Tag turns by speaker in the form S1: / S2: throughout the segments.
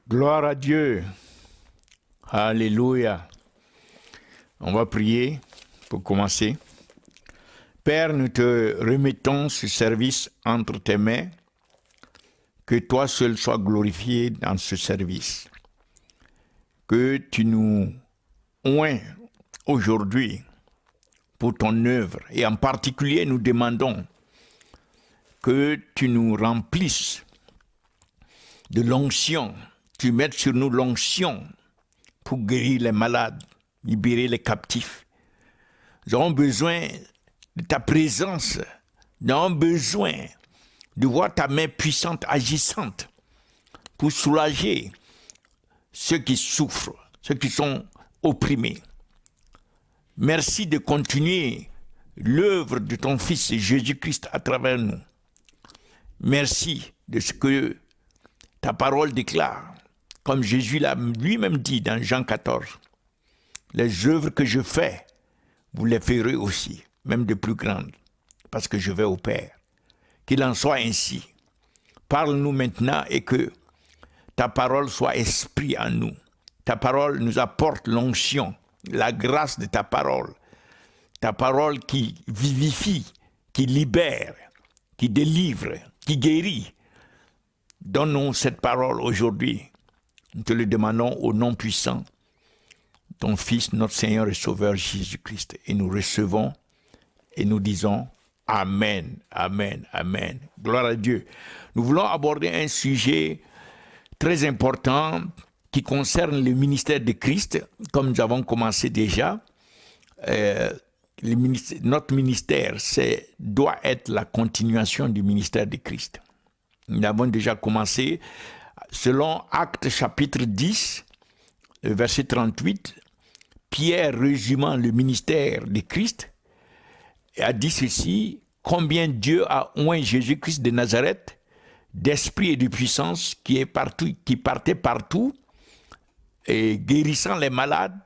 S1: Gloire à Dieu. Alléluia. On va prier pour commencer. Père, nous te remettons ce service entre tes mains. Que toi seul sois glorifié dans ce service. Que tu nous oins aujourd'hui pour ton œuvre. Et en particulier, nous demandons que tu nous remplisses de l'onction. Tu mettes sur nous l'onction pour guérir les malades, libérer les captifs. Nous avons besoin de ta présence. Nous avons besoin de voir ta main puissante, agissante, pour soulager ceux qui souffrent, ceux qui sont opprimés. Merci de continuer l'œuvre de ton Fils Jésus-Christ à travers nous. Merci de ce que ta parole déclare, comme Jésus l'a lui-même dit dans Jean 14. Les œuvres que je fais, vous les ferez aussi, même de plus grandes, parce que je vais au Père. Qu'il en soit ainsi. Parle-nous maintenant et que ta parole soit esprit en nous. Ta parole nous apporte l'onction, la grâce de ta parole. Ta parole qui vivifie, qui libère, qui délivre, qui guérit. Donne-nous cette parole aujourd'hui. Nous te le demandons au nom puissant de ton Fils, notre Seigneur et Sauveur Jésus-Christ. Et nous recevons et nous disons Amen, Amen, Amen. Gloire à Dieu. Nous voulons aborder un sujet très important qui concerne le ministère de Christ, comme nous avons commencé déjà. Notre ministère doit être la continuation du ministère de Christ. Nous avons déjà commencé. Selon Actes chapitre 10, verset 38, Pierre résumant le ministère de Christ, a dit ceci: combien Dieu a oint Jésus-Christ de Nazareth d'esprit et de puissance qui partait partout et guérissant les malades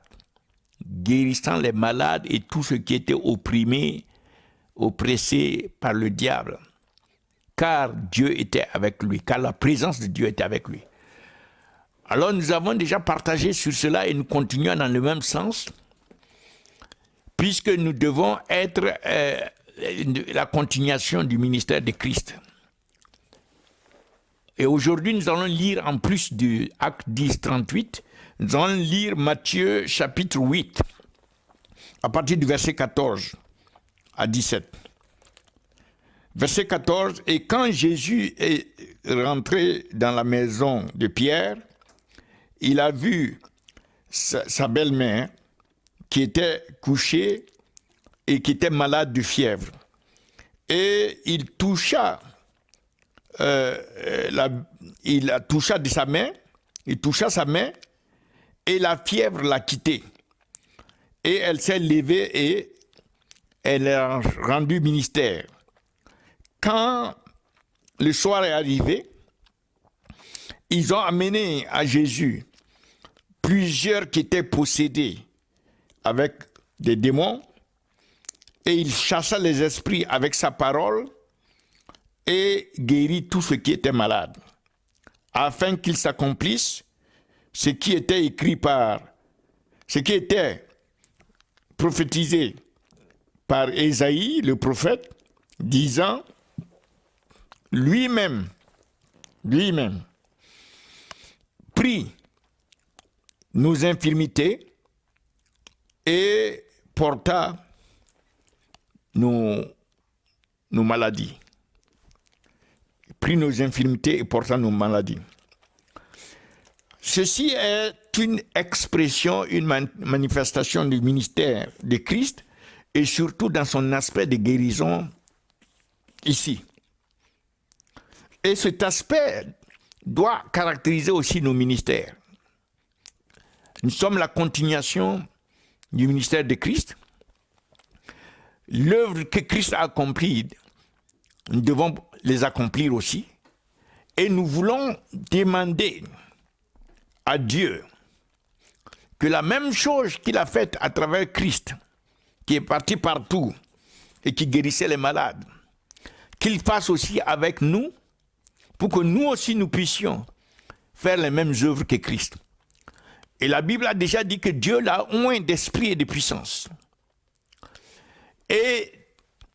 S1: et tous ceux qui étaient opprimés, oppressés par le diable. Car Dieu était avec lui, car la présence de Dieu était avec lui. Alors nous avons déjà partagé sur cela et nous continuons dans le même sens, puisque nous devons être la continuation du ministère de Christ. Et aujourd'hui, nous allons lire, en plus du Acte 10, 38, nous allons lire Matthieu chapitre 8, à partir du verset 14 à 17. Verset 14, et quand Jésus est rentré dans la maison de Pierre, il a vu sa belle-mère qui était couchée et qui était malade de fièvre. Et il toucha sa main et la fièvre l'a quittée. Et elle s'est levée et elle a rendu ministère. Quand le soir est arrivé, ils ont amené à Jésus plusieurs qui étaient possédés avec des démons, et il chassa les esprits avec sa parole et guérit tous ceux qui étaient malades, afin qu'il s'accomplisse ce qui était prophétisé par Ésaïe, le prophète, disant: lui-même, prit nos infirmités et porta nos maladies. Prit nos infirmités et porta nos maladies. Ceci est une expression, une manifestation du ministère de Christ, et surtout dans son aspect de guérison ici. Et cet aspect doit caractériser aussi nos ministères. Nous sommes la continuation du ministère de Christ. L'œuvre que Christ a accomplie, nous devons les accomplir aussi. Et nous voulons demander à Dieu que la même chose qu'il a faite à travers Christ, qui est parti partout et qui guérissait les malades, qu'il fasse aussi avec nous, pour que nous aussi nous puissions faire les mêmes œuvres que Christ. Et la Bible a déjà dit que Dieu l'a oint d'esprit et de puissance. Et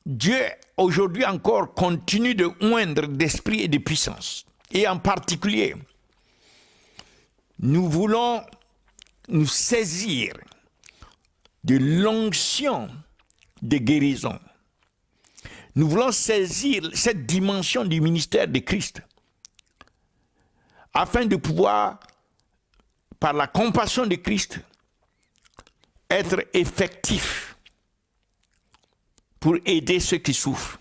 S1: Dieu, aujourd'hui encore, continue de oindre d'esprit et de puissance. Et en particulier, nous voulons nous saisir de l'onction de guérison. Nous voulons saisir cette dimension du ministère de Christ afin de pouvoir, par la compassion de Christ, être effectif pour aider ceux qui souffrent,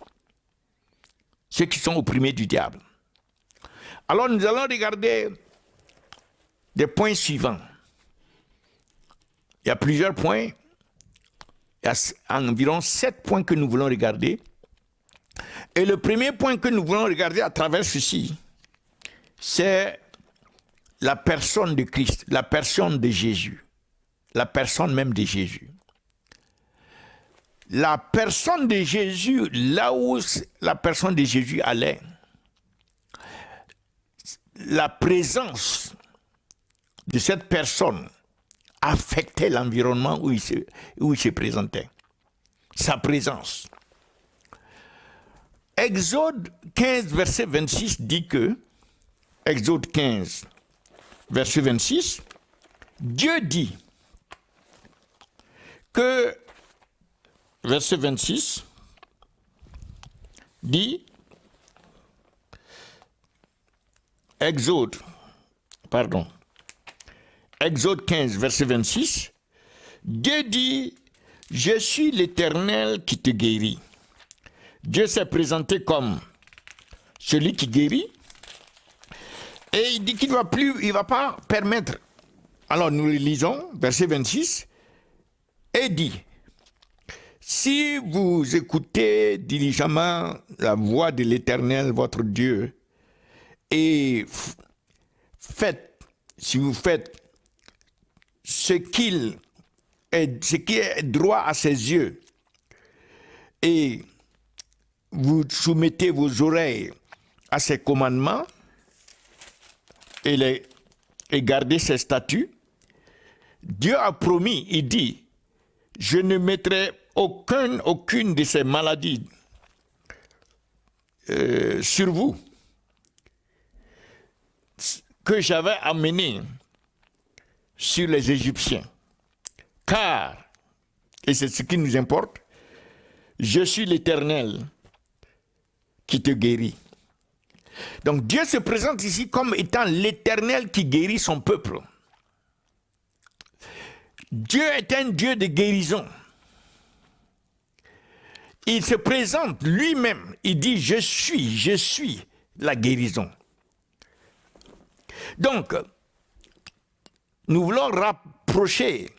S1: ceux qui sont opprimés du diable. Alors nous allons regarder des points suivants. Il y a plusieurs points. Il y a environ 7 points que nous voulons regarder. Et le premier point que nous voulons regarder à travers ceci, c'est la personne de Christ, la personne de Jésus, la personne même de Jésus. La personne de Jésus, là où la personne de Jésus allait, la présence de cette personne affectait l'environnement où il se présentait. Sa présence. Exode 15, verset 26 dit que, Exode 15, verset 26, Dieu dit que, verset 26, dit, Exode 15, verset 26, Dieu dit, je suis l'Éternel qui te guérit. Dieu s'est présenté comme celui qui guérit et il dit qu'il ne va pas permettre. Alors nous lisons, verset 26, et dit, si vous écoutez diligemment la voix de l'Éternel, votre Dieu, et si vous faites ce qui est droit à ses yeux, et vous soumettez vos oreilles à ses commandements et gardez ses statuts, Dieu a promis, il dit, je ne mettrai aucune de ces maladies sur vous que j'avais amenées sur les Égyptiens. Car, et c'est ce qui nous importe, je suis l'Éternel qui te guérit. Donc Dieu se présente ici comme étant l'Éternel qui guérit son peuple. Dieu est un Dieu de guérison. Il se présente lui-même, il dit je suis la guérison. Donc, nous voulons rapprocher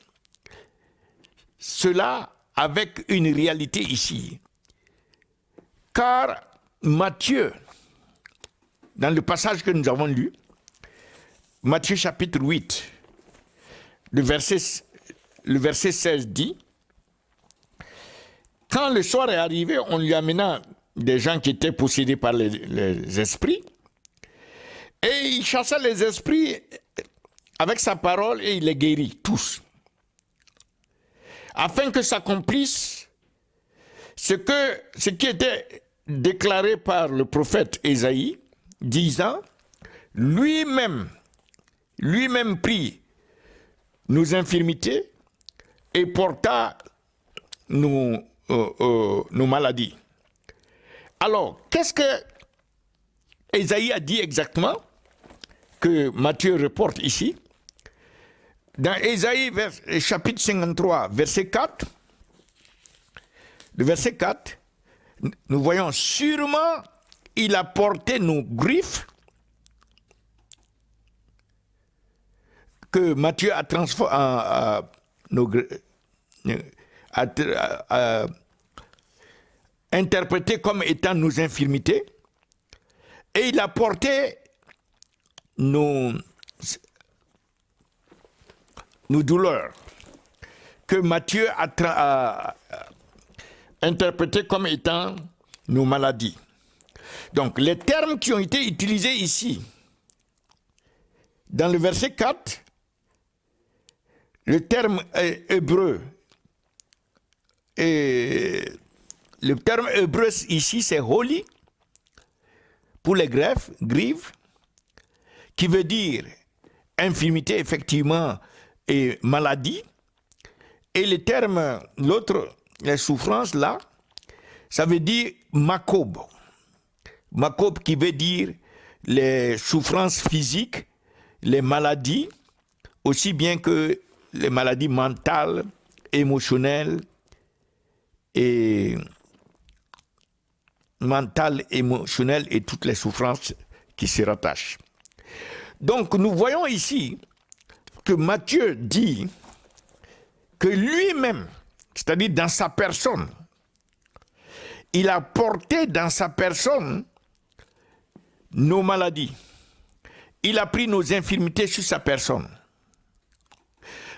S1: cela avec une réalité ici. Car Matthieu, dans le passage que nous avons lu, Matthieu chapitre 8, le verset 16 dit, quand le soir est arrivé, on lui amena des gens qui étaient possédés par les esprits, et il chassa les esprits avec sa parole et il les guérit tous. Afin que s'accomplisse ce qui était déclaré par le prophète Ésaïe, disant, lui-même prit nos infirmités et porta nos maladies. Alors, qu'est-ce que Ésaïe a dit exactement, que Matthieu reporte ici? Dans Ésaïe, chapitre 53, verset 4, le verset 4, nous voyons, sûrement il a porté nos griffes que Matthieu a interprété comme étant nos infirmités, et il a porté nos douleurs, que Matthieu a interprété comme étant nos maladies. Donc les termes qui ont été utilisés ici dans le verset 4, le terme hébreu, le terme hébreu ici, c'est holy, pour les griffes, qui veut dire infirmité, effectivement, et maladie. Et le terme, l'autre, les souffrances, là, ça veut dire makob. Makob qui veut dire les souffrances physiques, les maladies, aussi bien que les maladies mentales, émotionnelles et toutes les souffrances qui s'y rattachent. Donc nous voyons ici que Matthieu dit que lui-même, c'est-à-dire dans sa personne, il a porté dans sa personne nos maladies. Il a pris nos infirmités sur sa personne.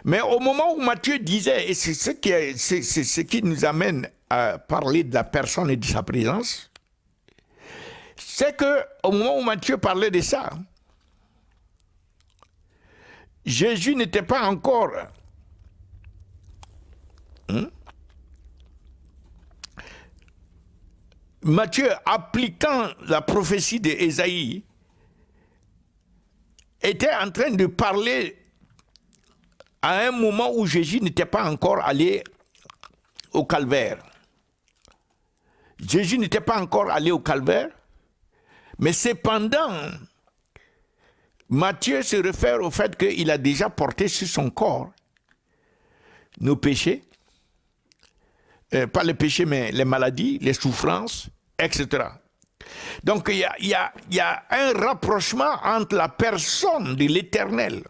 S1: Mais au moment où Matthieu disait, et c'est ce qui nous amène à parler de la personne et de sa présence, c'est qu'au moment où Matthieu parlait de ça, Jésus n'était pas encore Matthieu, appliquant la prophétie d'Ésaïe, était en train de parler à un moment où Jésus n'était pas encore allé au calvaire. Jésus n'était pas encore allé au calvaire, mais cependant, Matthieu se réfère au fait qu'il a déjà porté sur son corps nos péchés, pas les péchés, mais les maladies, les souffrances, etc. Donc il y a un rapprochement entre la personne de l'Éternel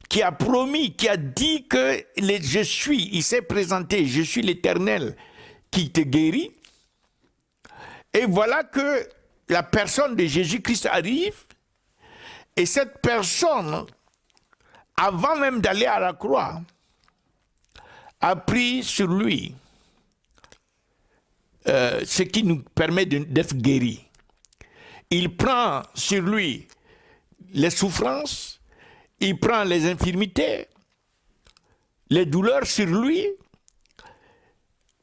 S1: qui a promis, qui a dit que il s'est présenté, je suis l'Éternel qui te guérit. Et voilà que la personne de Jésus-Christ arrive, et cette personne, avant même d'aller à la croix, a pris sur lui ce qui nous permet d'être guéris. Il prend sur lui les souffrances, il prend les infirmités, les douleurs sur lui,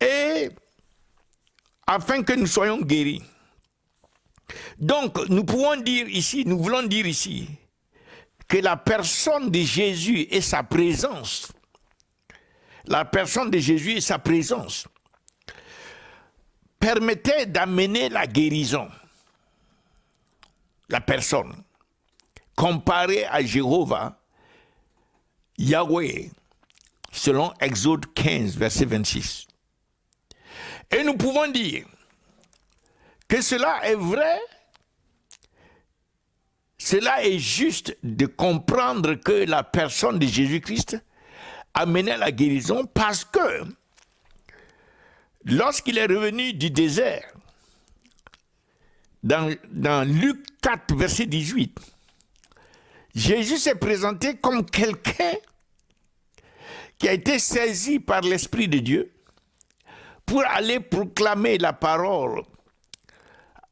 S1: et afin que nous soyons guéris. Donc, nous voulons dire ici, que la personne de Jésus et sa présence, permettait d'amener la guérison. La personne, comparée à Jéhovah, Yahweh, selon Exode 15, verset 26. Et nous pouvons dire que cela est vrai, cela est juste de comprendre que la personne de Jésus-Christ amenait la guérison, parce que lorsqu'il est revenu du désert, dans Luc 4, verset 18, Jésus s'est présenté comme quelqu'un qui a été saisi par l'Esprit de Dieu pour aller proclamer la parole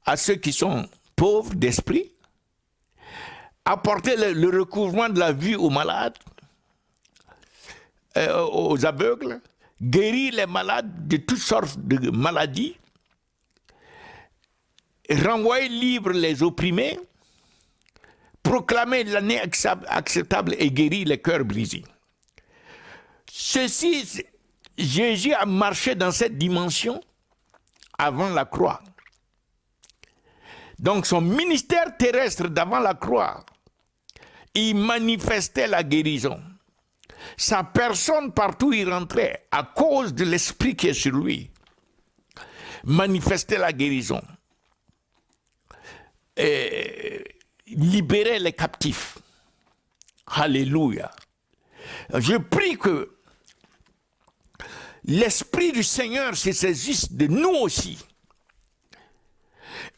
S1: à ceux qui sont pauvres d'esprit, apporter le recouvrement de la vue aux malades, aux aveugles, guérir les malades de toutes sortes de maladies, renvoyer libres les opprimés, proclamer l'année acceptable et guérir les cœurs brisés. Jésus a marché dans cette dimension avant la croix. Donc son ministère terrestre d'avant la croix, il manifestait la guérison. Sa personne, partout où il rentrait, à cause de l'esprit qui est sur lui, manifestait la guérison. Et libérait les captifs. Alléluia. Je prie que l'Esprit du Seigneur se saisisse de nous aussi.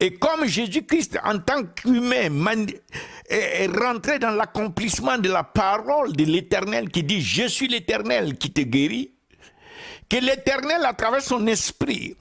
S1: Et comme Jésus-Christ, en tant qu'humain, est rentré dans l'accomplissement de la parole de l'Éternel qui dit « Je suis l'Éternel qui te guérit », que l'Éternel, à travers son esprit,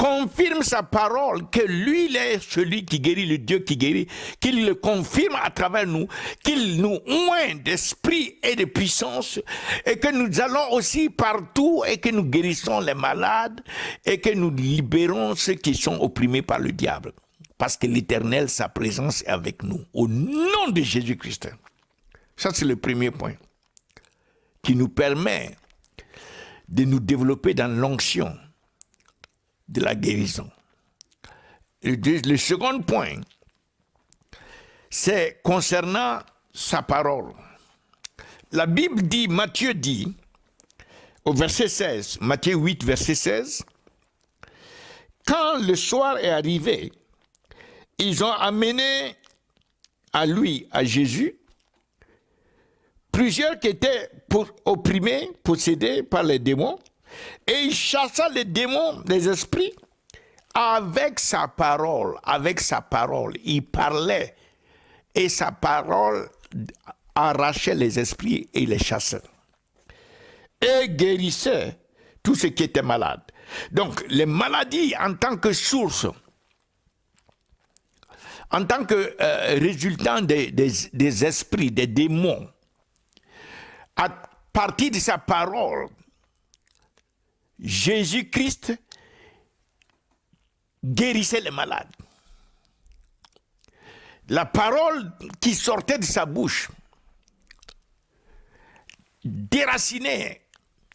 S1: confirme sa parole, que lui, il est celui qui guérit, le Dieu qui guérit, qu'il le confirme à travers nous, qu'il nous oint d'esprit et de puissance, et que nous allons aussi partout et que nous guérissons les malades et que nous libérons ceux qui sont opprimés par le diable. Parce que l'Éternel, sa présence est avec nous, au nom de Jésus-Christ. Ça, c'est le premier point qui nous permet de nous développer dans l'onction de la guérison. Le second point, c'est concernant sa parole. La Bible dit, Matthieu dit, au verset 16, Matthieu 8, verset 16, quand le soir est arrivé, ils ont amené à lui, à Jésus, plusieurs qui étaient opprimés, possédés par les démons, et il chassa les démons des esprits avec sa parole, il parlait, et sa parole arrachait les esprits et les chassait, et guérissait tous ceux qui étaient malades. Donc, les maladies en tant que source, en tant que résultant des esprits, des démons, à partir de sa parole, Jésus-Christ guérissait les malades. La parole qui sortait de sa bouche déracinait,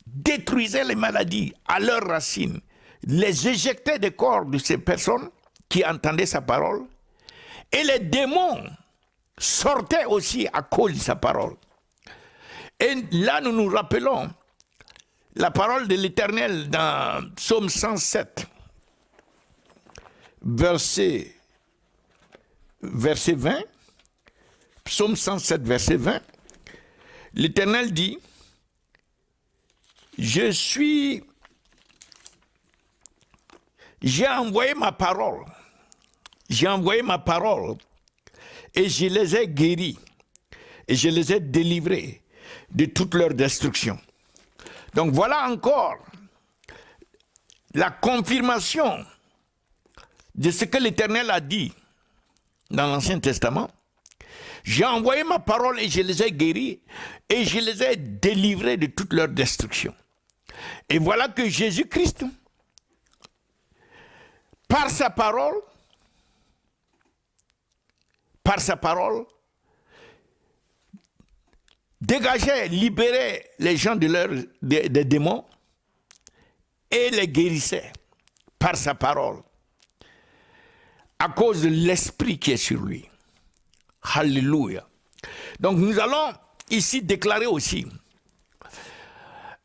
S1: détruisait les maladies à leurs racines, les éjectait des corps de ces personnes qui entendaient sa parole, et les démons sortaient aussi à cause de sa parole. Et là, nous nous rappelons la parole de l'Éternel dans Psaume 107, verset 20. Psaume 107, verset 20. L'Éternel dit, j'ai envoyé ma parole, et je les ai guéris, et je les ai délivrés de toute leur destruction. Donc voilà encore la confirmation de ce que l'Éternel a dit dans l'Ancien Testament. J'ai envoyé ma parole et je les ai guéris et je les ai délivrés de toute leur destruction. Et voilà que Jésus-Christ, par sa parole, dégageait, libérait les gens des démons et les guérissait par sa parole à cause de l'esprit qui est sur lui. Alléluia. Donc nous allons ici déclarer aussi,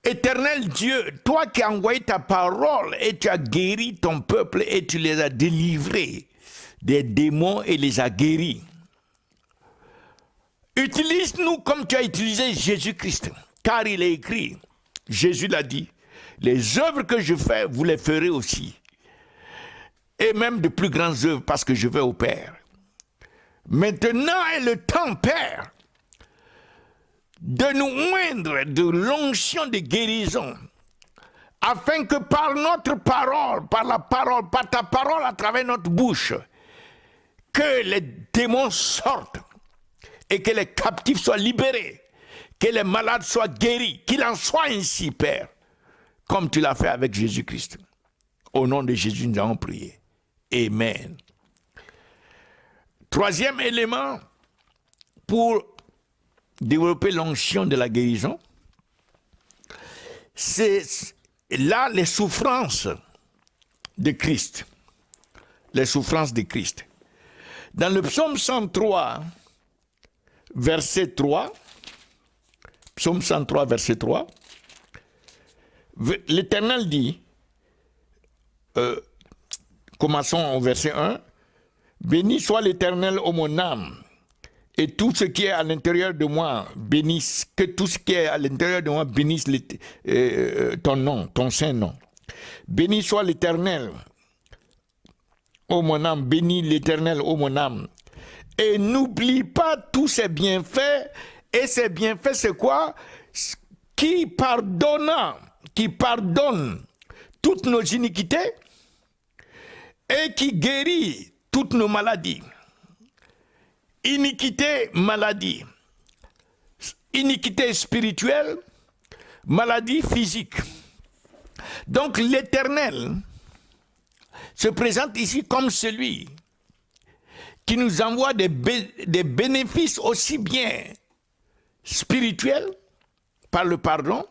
S1: Éternel Dieu, toi qui as envoyé ta parole et tu as guéri ton peuple et tu les as délivrés des démons et les as guéris. Utilise-nous comme tu as utilisé Jésus-Christ, car il est écrit, Jésus l'a dit, les œuvres que je fais, vous les ferez aussi. Et même de plus grandes œuvres parce que je vais au Père. Maintenant est le temps, Père, de nous oindre de l'onction de guérison, afin que par notre parole, par ta parole à travers notre bouche, que les démons sortent et que les captifs soient libérés, que les malades soient guéris, qu'il en soit ainsi, Père, comme tu l'as fait avec Jésus-Christ. Au nom de Jésus, nous avons prié. Amen. Troisième élément pour développer l'onction de la guérison, c'est là les souffrances de Christ. Les souffrances de Christ. Dans le psaume 103, verset 3, psaume 103, verset 3, l'Éternel dit, commençons au verset 1, béni soit l'Éternel, ô mon âme, et tout ce qui est à l'intérieur de moi bénisse, que tout ce qui est à l'intérieur de moi bénisse ton nom, ton saint nom. Béni soit l'Éternel, ô mon âme, bénis l'Éternel, ô mon âme. Et n'oublie pas tous ses bienfaits, et ses bienfaits c'est quoi? Qui pardonne toutes nos iniquités et qui guérit toutes nos maladies. Iniquité, maladie. Iniquité spirituelle, maladie physique. Donc l'Éternel se présente ici comme celui qui nous envoie des bénéfices aussi bien spirituels par le pardon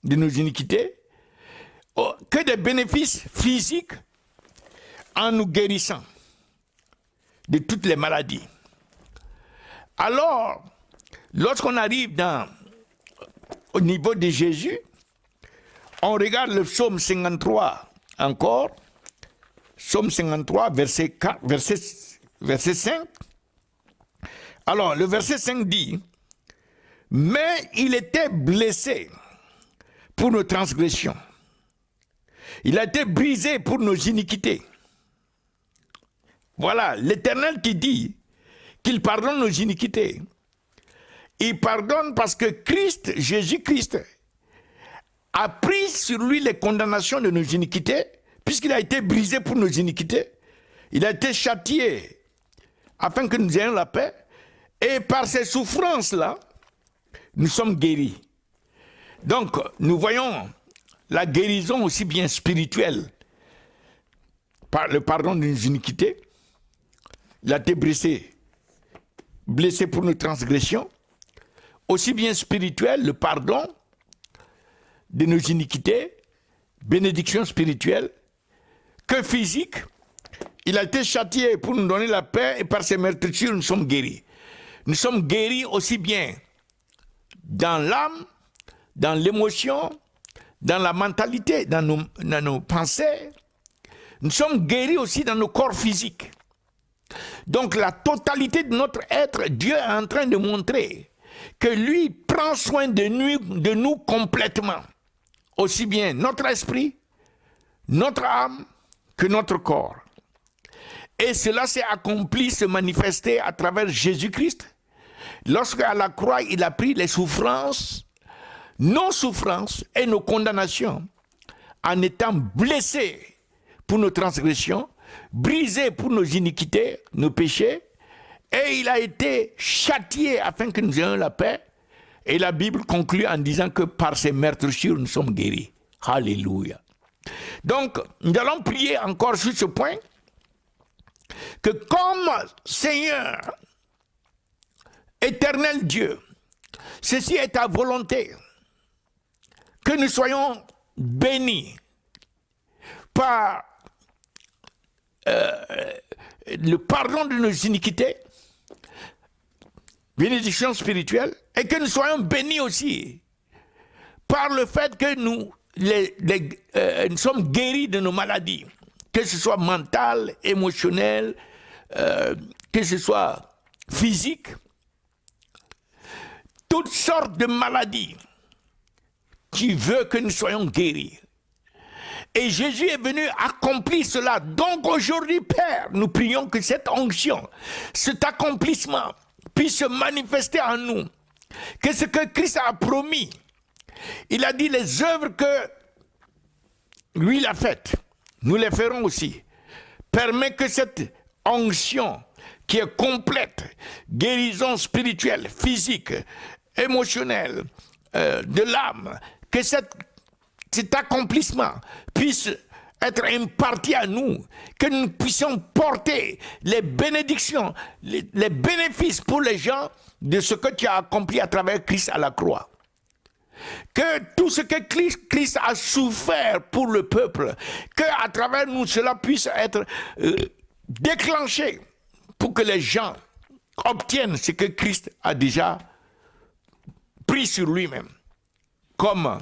S1: de nos iniquités que des bénéfices physiques en nous guérissant de toutes les maladies. Alors, lorsqu'on arrive au niveau de Jésus, on regarde le psaume 53 encore, psaume 53, verset 5. Alors, le verset 5 dit, « Mais il était blessé pour nos transgressions. Il a été brisé pour nos iniquités. » Voilà, l'Éternel qui dit qu'il pardonne nos iniquités. Il pardonne parce que Christ, Jésus-Christ, a pris sur lui les condamnations de nos iniquités, puisqu'il a été brisé pour nos iniquités. Il a été châtié afin que nous ayons la paix. Et par ces souffrances-là, nous sommes guéris. Donc, nous voyons la guérison aussi bien spirituelle par le pardon de nos iniquités. Il a été blessé pour nos transgressions. Aussi bien spirituel, le pardon de nos iniquités, bénédiction spirituelle, que physique. Il a été châtié pour nous donner la paix et par ses meurtrissures, nous sommes guéris. Nous sommes guéris aussi bien dans l'âme, dans l'émotion, dans la mentalité, dans nos pensées. Nous sommes guéris aussi dans nos corps physiques. Donc la totalité de notre être, Dieu est en train de montrer que lui prend soin de nous complètement. Aussi bien notre esprit, notre âme, que notre corps. Et cela s'est accompli, se manifesté à travers Jésus-Christ. Lorsqu'à la croix, il a pris les souffrances, nos souffrances et nos condamnations, en étant blessé pour nos transgressions, brisé pour nos iniquités, nos péchés, et il a été châtié afin que nous ayons la paix. Et la Bible conclut en disant que par ses meurtrissures, nous sommes guéris. Alléluia. Donc, nous allons prier encore sur ce point, que comme Seigneur, éternel Dieu, ceci est ta volonté, que nous soyons bénis par le pardon de nos iniquités, bénédiction spirituelle, et que nous soyons bénis aussi par le fait que nous sommes guéris de nos maladies, que ce soit mentales, émotionnelles, que ce soit physique, toutes sortes de maladies qui veulent que nous soyons guéris. Et Jésus est venu accomplir cela. Donc aujourd'hui, Père, nous prions que cette onction, cet accomplissement puisse se manifester en nous. Que ce que Christ a promis, il a dit les œuvres que lui l'a faites, nous les ferons aussi. Permet que cette onction qui est complète, guérison spirituelle, physique, émotionnelle, de l'âme, que cet accomplissement puisse être imparti à nous, que nous puissions porter les bénédictions, les bénéfices pour les gens de ce que tu as accompli à travers Christ à la croix. Que tout ce que Christ a souffert pour le peuple, que à travers nous cela puisse être déclenché pour que les gens obtiennent ce que Christ a déjà pris sur lui-même. Comme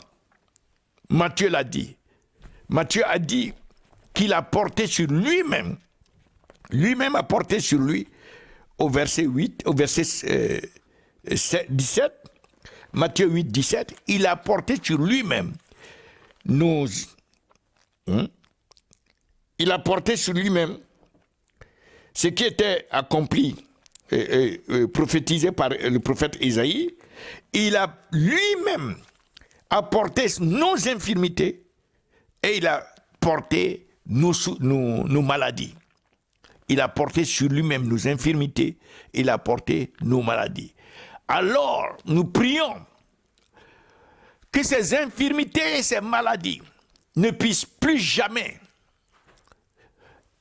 S1: Matthieu l'a dit. Matthieu a dit qu'il a porté sur lui-même a porté sur lui au verset 17, Matthieu 8, 17, il a porté sur lui-même il a porté sur lui-même ce qui était accompli, prophétisé par le prophète Isaïe. Il a lui-même apporté nos infirmités et il a porté nos maladies. Il a porté sur lui-même nos infirmités. Il a porté nos maladies. Alors, nous prions que ces infirmités et ces maladies ne puissent plus jamais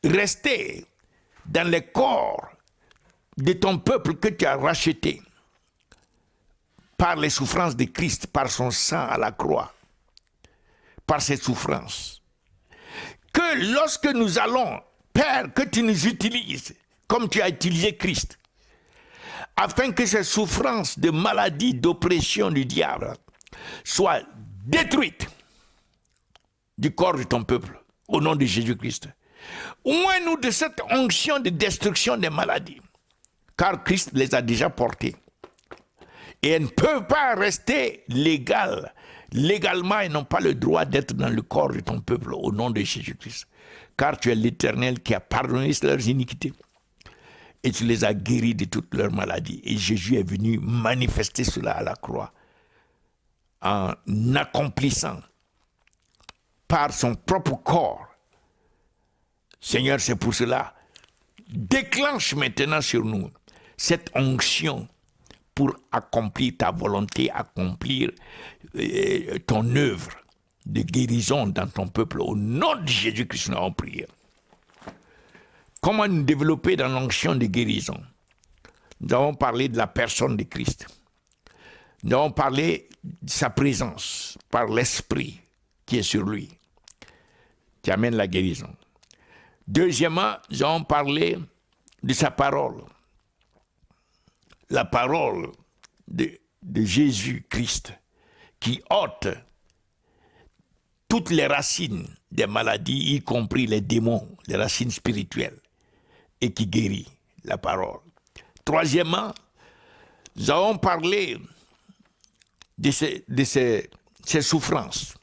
S1: rester dans les corps de ton peuple que tu as racheté par les souffrances de Christ, par son sang à la croix, par ses souffrances. Que lorsque nous allons, Père, que tu nous utilises comme tu as utilisé Christ, afin que ces souffrances de maladie, d'oppression du diable soient détruites du corps de ton peuple, au nom de Jésus-Christ. Ouvre-nous de cette onction de destruction des maladies, car Christ les a déjà portées. Et elles ne peuvent pas rester légalement, elles n'ont pas le droit d'être dans le corps de ton peuple, au nom de Jésus-Christ. Car tu es l'Éternel qui a pardonné leurs iniquités. Et tu les as guéris de toutes leurs maladies. Et Jésus est venu manifester cela à la croix, en accomplissant par son propre corps. Seigneur, c'est pour cela, déclenche maintenant sur nous cette onction pour accomplir ta volonté, accomplir ton œuvre de guérison dans ton peuple. Au nom de Jésus-Christ, nous avons prié. Comment nous développer dans l'onction de guérison? Nous avons parlé de la personne de Christ. Nous avons parlé de sa présence par l'Esprit qui est sur lui, qui amène la guérison. Deuxièmement, nous avons parlé de sa parole. La parole de Jésus-Christ qui ôte toutes les racines des maladies, y compris les démons, les racines spirituelles, et qui guérit, la parole. Troisièmement, nous avons parlé de ces souffrances.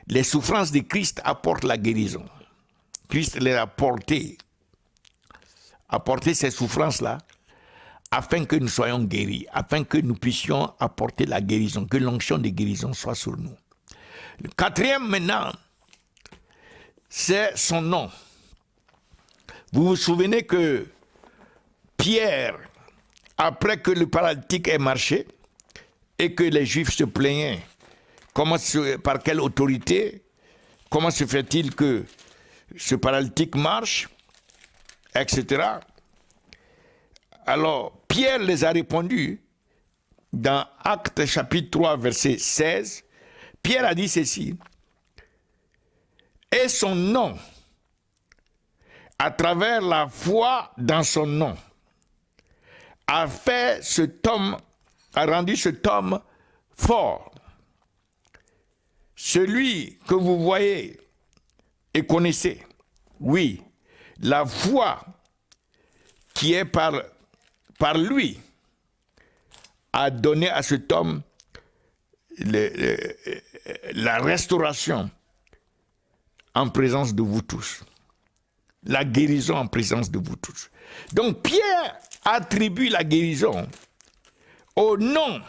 S1: Les souffrances de Christ apportent la guérison. Christ les a porté ces souffrances-là, afin que nous soyons guéris, afin que nous puissions apporter la guérison, que l'onction de guérison soit sur nous. Le quatrième maintenant, c'est son nom. Vous vous souvenez que Pierre, après que le paralytique ait marché, et que les Juifs se plaignaient, par quelle autorité, comment se fait-il que ce paralytique marche, etc. Alors, Pierre les a répondu dans Actes chapitre 3, verset 16. Pierre a dit ceci: et son nom, à travers la foi dans son nom, a rendu cet homme fort. Celui que vous voyez et connaissez, oui, la foi qui est par lui a donné à cet homme la restauration en présence de vous tous. La guérison en présence de vous tous. Donc Pierre attribue la guérison au nom,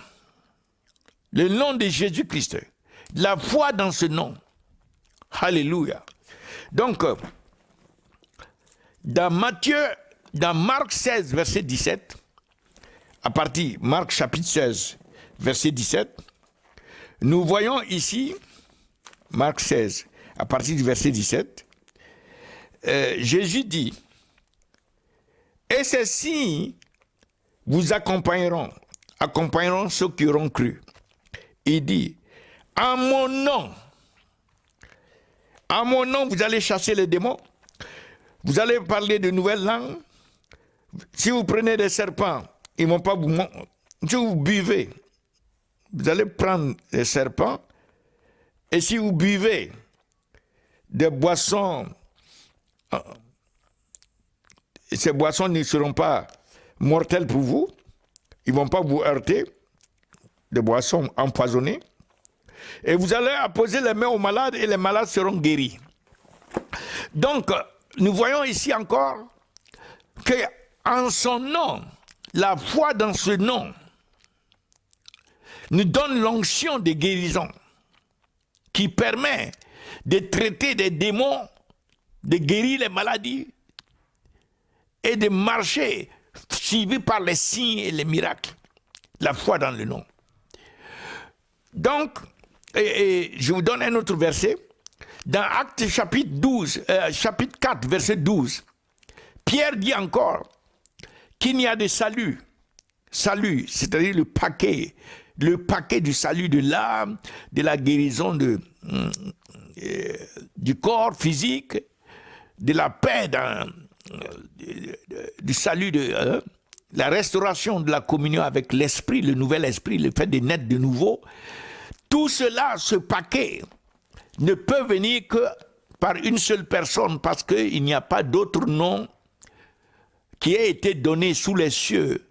S1: le nom de Jésus-Christ. La foi dans ce nom. Alléluia. Donc, dans Marc 16, verset 17, à partir Marc chapitre 16, verset 17, nous voyons ici, Marc 16, à partir du verset 17, Jésus dit: et ces signes vous accompagneront ceux qui auront cru. Il dit: en mon nom, vous allez chasser les démons, vous allez parler de nouvelles langues, si vous prenez des serpents, ils ne vont pas vous... Si vous buvez, vous allez prendre des serpents, et si vous buvez des boissons, ces boissons ne seront pas mortelles pour vous, ils ne vont pas vous heurter, des boissons empoisonnées, et vous allez apposer les mains aux malades et les malades seront guéris. Donc, nous voyons ici encore que en son nom, la foi dans ce nom nous donne l'onction de guérison qui permet de traiter des démons de guérir les maladies et de marcher suivi par les signes et les miracles. La foi dans le nom. Donc, je vous donne un autre verset. Dans Actes chapitre 4, verset 12, Pierre dit encore qu'il n'y a de salut, c'est-à-dire le paquet du salut de l'âme, de la guérison du corps physique, de la paix, du salut, la restauration de la communion avec l'esprit, le nouvel esprit, le fait de naître de nouveau. Tout cela, ce paquet, ne peut venir que par une seule personne, parce qu'il n'y a pas d'autre nom qui ait été donné sous les cieux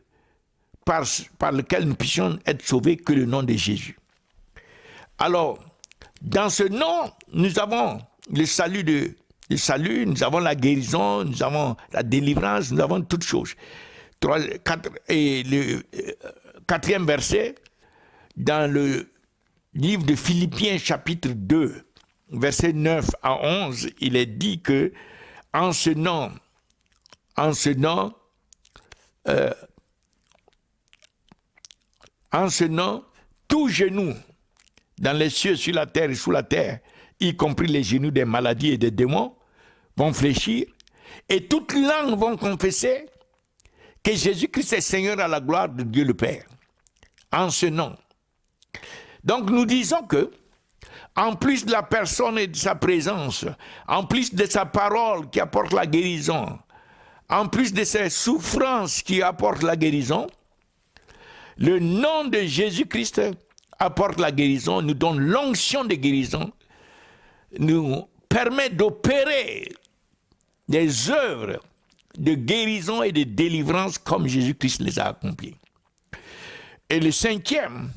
S1: par lequel nous puissions être sauvés que le nom de Jésus. Alors, dans ce nom, nous avons le salut, nous avons la guérison, nous avons la délivrance, nous avons toutes choses. Et le quatrième verset, dans le livre de Philippiens chapitre 2, verset 9 à 11, il est dit que en ce nom, tout genou dans les cieux, sur la terre et sous la terre, y compris les genoux des maladies et des démons, vont fléchir, et toutes langues vont confesser que Jésus-Christ est Seigneur à la gloire de Dieu le Père. En ce nom. Donc nous disons que, en plus de la personne et de sa présence, en plus de sa parole qui apporte la guérison, en plus de ses souffrances qui apportent la guérison, le nom de Jésus-Christ apporte la guérison, nous donne l'onction de guérison, nous permet d'opérer des œuvres de guérison et de délivrance comme Jésus-Christ les a accomplies. Et le cinquième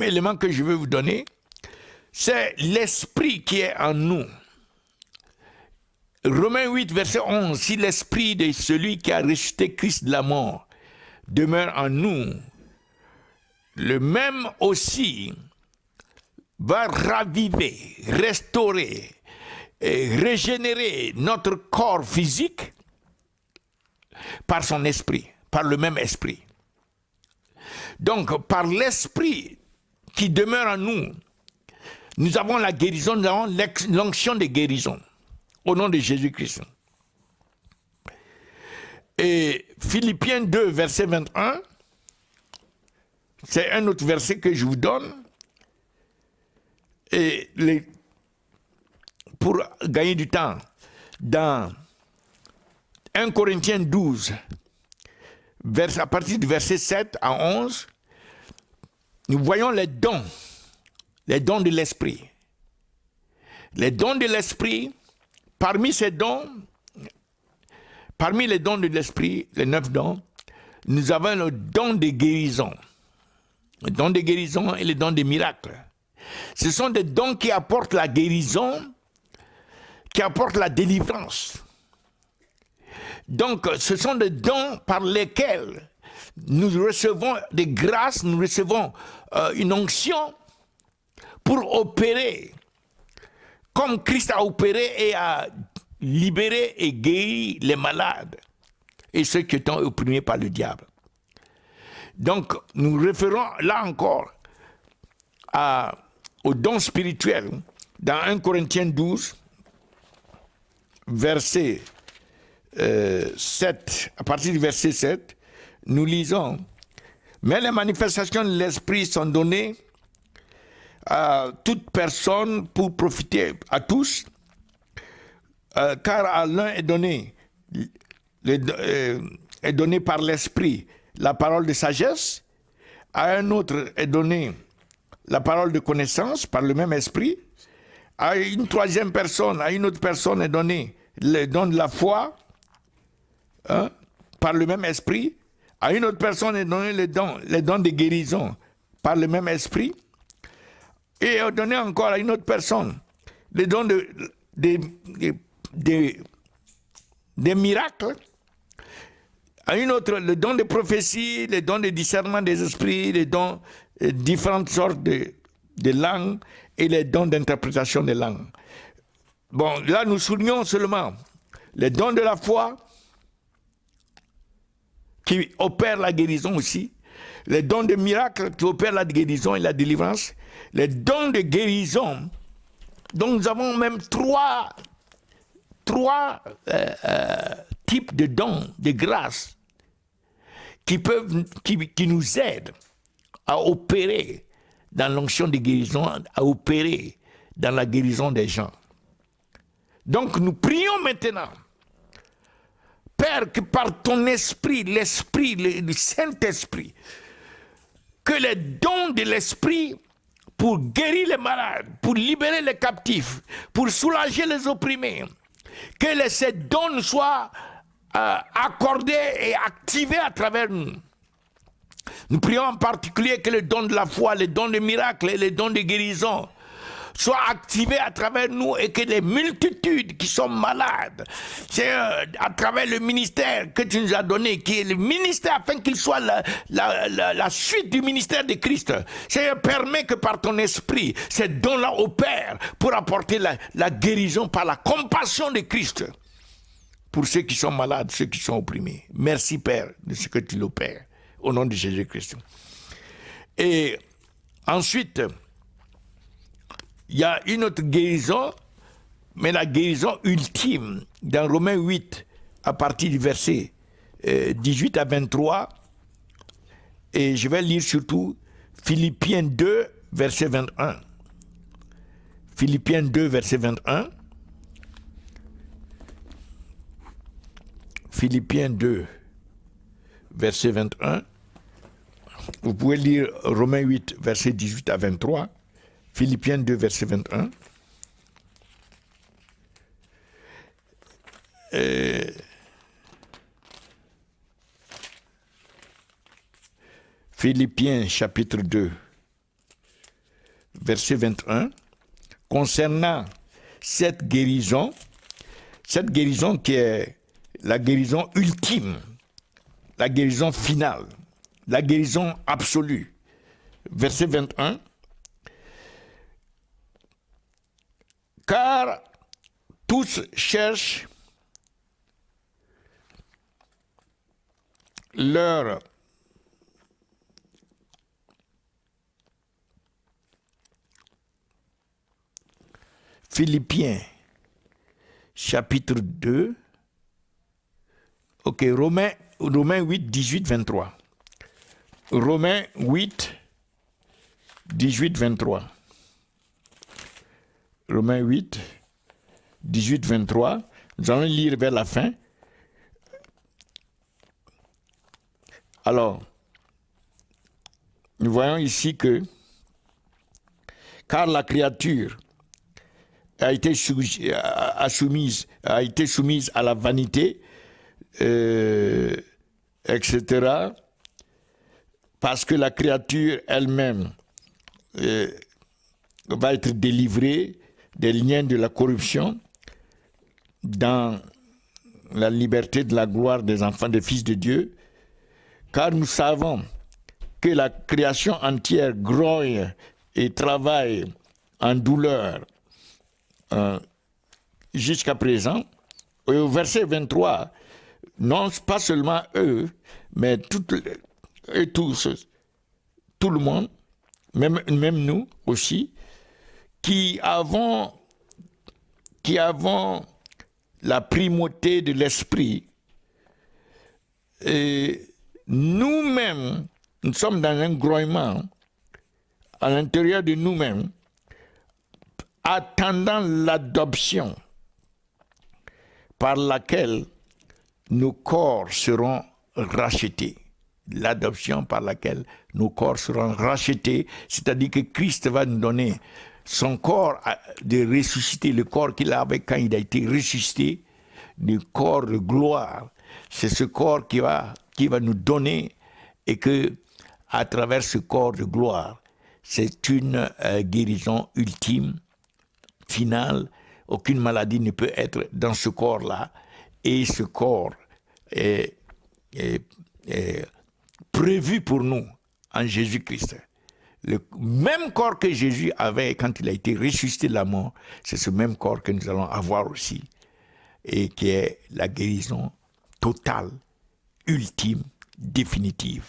S1: élément que je veux vous donner, c'est l'esprit qui est en nous. Romains 8, verset 11, si l'esprit de celui qui a ressuscité Christ de la mort demeure en nous, le même aussi va raviver, restaurer et régénérer notre corps physique par son esprit, par le même esprit. Donc, par l'esprit qui demeure en nous, nous avons la guérison, nous avons l'onction de guérison, au nom de Jésus-Christ. Et Philippiens 2, verset 21, c'est un autre verset que je vous donne. Et pour gagner du temps, dans 1 Corinthiens 12, à partir du verset 7 à 11, nous voyons les dons de l'esprit. Les dons de l'esprit, parmi les dons de l'esprit, les 9 dons, nous avons le don de guérison. Le don de guérison et le don des miracles. Ce sont des dons qui apportent la guérison, qui apportent la délivrance. Donc, ce sont des dons par lesquels nous recevons des grâces, nous recevons une onction pour opérer, comme Christ a opéré et a libéré et guéri les malades et ceux qui étaient opprimés par le diable. Donc, nous référons là encore au don spirituel dans 1 Corinthiens 12, verset 7, à partir du verset 7, nous lisons « Mais les manifestations de l'Esprit sont données à toute personne pour profiter à tous, car à l'un est donné par l'Esprit la parole de sagesse, à un autre est donné la parole de connaissance par le même Esprit, à une troisième personne, à une autre personne est donné le don de la foi, par le même Esprit, à une autre personne est donné les dons de guérison par le même Esprit, et est donné encore à une autre personne les dons des miracles, à une autre le don de prophétie, les dons de discernement des esprits, les dons de différentes sortes de langues et les dons d'interprétation des langues. bon, là nous soulignons seulement les dons de la foi qui opèrent la guérison aussi, les dons de miracles qui opèrent la guérison et la délivrance, les dons de guérison. Donc nous avons même trois types de dons, de grâces qui nous aident à opérer dans l'onction de guérison, à opérer dans la guérison des gens. Donc nous prions maintenant, Père, que par ton esprit, l'esprit, le Saint-Esprit, que les dons de l'esprit pour guérir les malades, pour libérer les captifs, pour soulager les opprimés, que ces dons soient accordés et activés à travers nous. Nous prions en particulier que les dons de la foi, les dons de miracles et les dons de guérison soient activés à travers nous et que les multitudes qui sont malades, c'est à travers le ministère que tu nous as donné, qui est le ministère afin qu'il soit la suite du ministère de Christ. Seigneur, permet que par ton esprit, ces dons-là opèrent pour apporter la guérison par la compassion de Christ pour ceux qui sont malades, ceux qui sont opprimés. Merci Père de ce que tu l'opères au nom de Jésus-Christ. Et ensuite, il y a une autre guérison, mais la guérison ultime, dans Romains 8, à partir du verset 18 à 23, et je vais lire surtout Philippiens 2, verset 21. Philippiens 2, verset 21. Philippiens 2, verset 21. Vous pouvez lire Romains 8, verset 18 à 23. Philippiens 2, verset 21. Philippiens chapitre 2, verset 21. Concernant cette guérison qui est la guérison ultime, la guérison finale, la guérison absolue. Verset 21. Car tous cherchent leur Philippiens chapitre 2. Ok, Romains 8, 18, 23. Romains 8, 18, 23. Romains 8, 18, 23. Nous allons lire vers la fin. Alors, nous voyons ici que car la créature a été soumise à la vanité, etc., parce que la créature elle-même va être délivrée des liens de la corruption dans la liberté de la gloire des enfants, des fils de Dieu, car nous savons que la création entière grogne et travaille en douleur jusqu'à présent. Et au verset 23, non pas seulement eux, mais tout le monde, même nous aussi, qui avons la primauté de l'esprit, et nous-mêmes, nous sommes dans un grognement à l'intérieur de nous-mêmes, attendant l'adoption par laquelle nos corps seront rachetés. L'adoption par laquelle nos corps seront rachetés, c'est-à-dire que Christ va nous donner son corps de ressusciter, le corps qu'il avait quand il a été ressuscité, le corps de gloire. C'est ce corps qui va nous donner, et que à travers ce corps de gloire, c'est une guérison ultime, finale. Aucune maladie ne peut être dans ce corps-là, et ce corps est prévu pour nous en Jésus-Christ. Le même corps que Jésus avait quand il a été ressuscité de la mort, c'est ce même corps que nous allons avoir aussi, et qui est la guérison totale, ultime, définitive.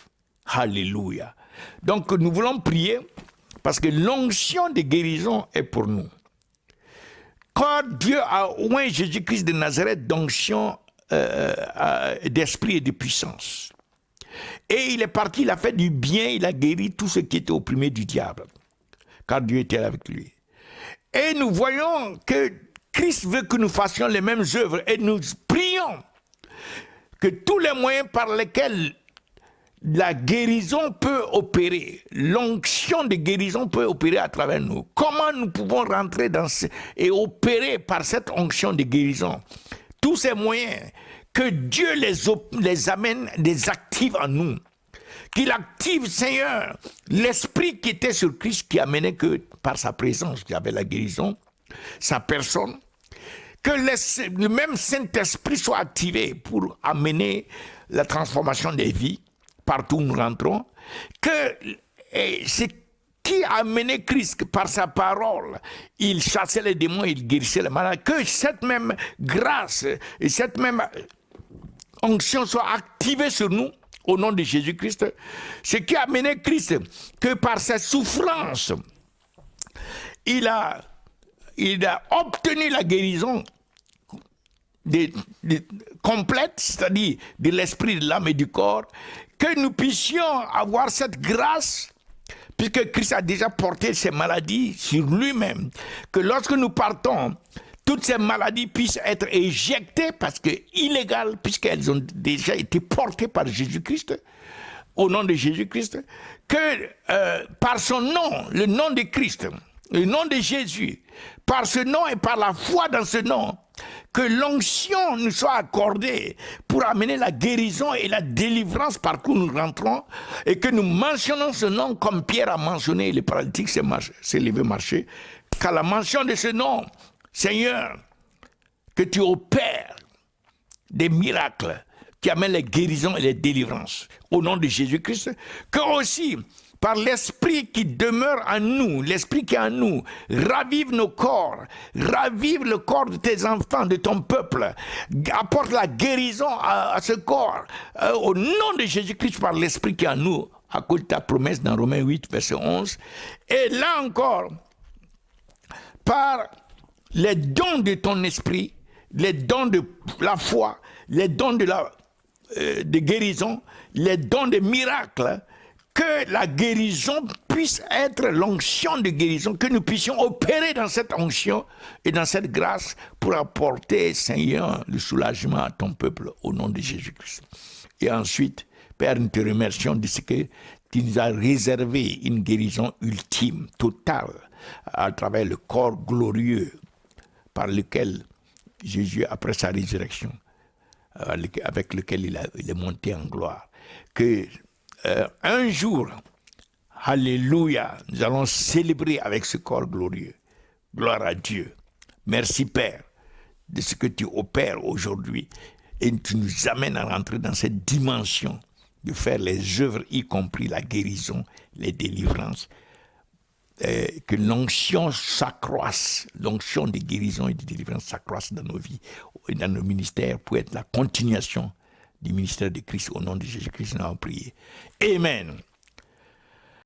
S1: Alléluia. Donc nous voulons prier parce que l'onction de guérison est pour nous. Quand Dieu a oint Jésus-Christ de Nazareth d'onction d'esprit et de puissance, et il est parti, il a fait du bien, il a guéri tout ce qui était opprimé du diable, car Dieu était avec lui. Et nous voyons que Christ veut que nous fassions les mêmes œuvres, et nous prions que tous les moyens par lesquels la guérison peut opérer, l'onction de guérison peut opérer à travers nous. Comment nous pouvons rentrer et opérer par cette onction de guérison? Tous ces moyens, que Dieu les amène, les active en nous. Qu'il active, Seigneur, l'esprit qui était sur Christ, qui amenait que par sa présence, il y avait la guérison, sa personne. Que le même Saint-Esprit soit activé pour amener la transformation des vies partout où nous rentrons. Que c'est qui a amené Christ par sa parole, il chassait les démons, il guérissait les malades. Que cette même grâce et cette même onction soit activée sur nous au nom de Jésus-Christ. Ce qui a amené Christ, que par sa souffrance, il a obtenu la guérison complète, c'est-à-dire de l'esprit, de l'âme et du corps, que nous puissions avoir cette grâce, puisque Christ a déjà porté ces maladies sur lui-même, que lorsque nous partons, toutes ces maladies puissent être éjectées, parce que illégales, puisqu'elles ont déjà été portées par Jésus-Christ, au nom de Jésus-Christ, que par son nom, le nom de Christ, le nom de Jésus, par ce nom et par la foi dans ce nom, que l'onction nous soit accordée pour amener la guérison et la délivrance partout où nous rentrons, et que nous mentionnons ce nom comme Pierre a mentionné, le paralytique s'est levé marcher, qu'à la mention de ce nom, Seigneur, que tu opères des miracles qui amènent les guérisons et les délivrances au nom de Jésus-Christ, que aussi par l'esprit qui demeure en nous, l'esprit qui est en nous, ravive nos corps, ravive le corps de tes enfants, de ton peuple, apporte la guérison à ce corps, au nom de Jésus-Christ, par l'esprit qui est en nous, à cause de ta promesse dans Romains 8, verset 11. Et là encore, par les dons de ton esprit, les dons de la foi, les dons de guérison, les dons de miracles, que la guérison puisse être l'onction de guérison, que nous puissions opérer dans cette onction et dans cette grâce pour apporter, Seigneur, le soulagement à ton peuple au nom de Jésus-Christ. Et ensuite, Père, nous te remercions de ce que tu nous as réservé une guérison ultime, totale, à travers le corps glorieux par lequel Jésus, après sa résurrection, avec lequel il est monté en gloire, que un jour, alléluia, nous allons célébrer avec ce corps glorieux. Gloire à Dieu. Merci Père de ce que tu opères aujourd'hui, et tu nous amènes à rentrer dans cette dimension de faire les œuvres, y compris la guérison, les délivrances, que l'onction s'accroisse, l'onction de guérison et de délivrance s'accroisse dans nos vies et dans nos ministères pour être la continuation du ministère de Christ. Au nom de Jésus-Christ, nous avons prié. Amen.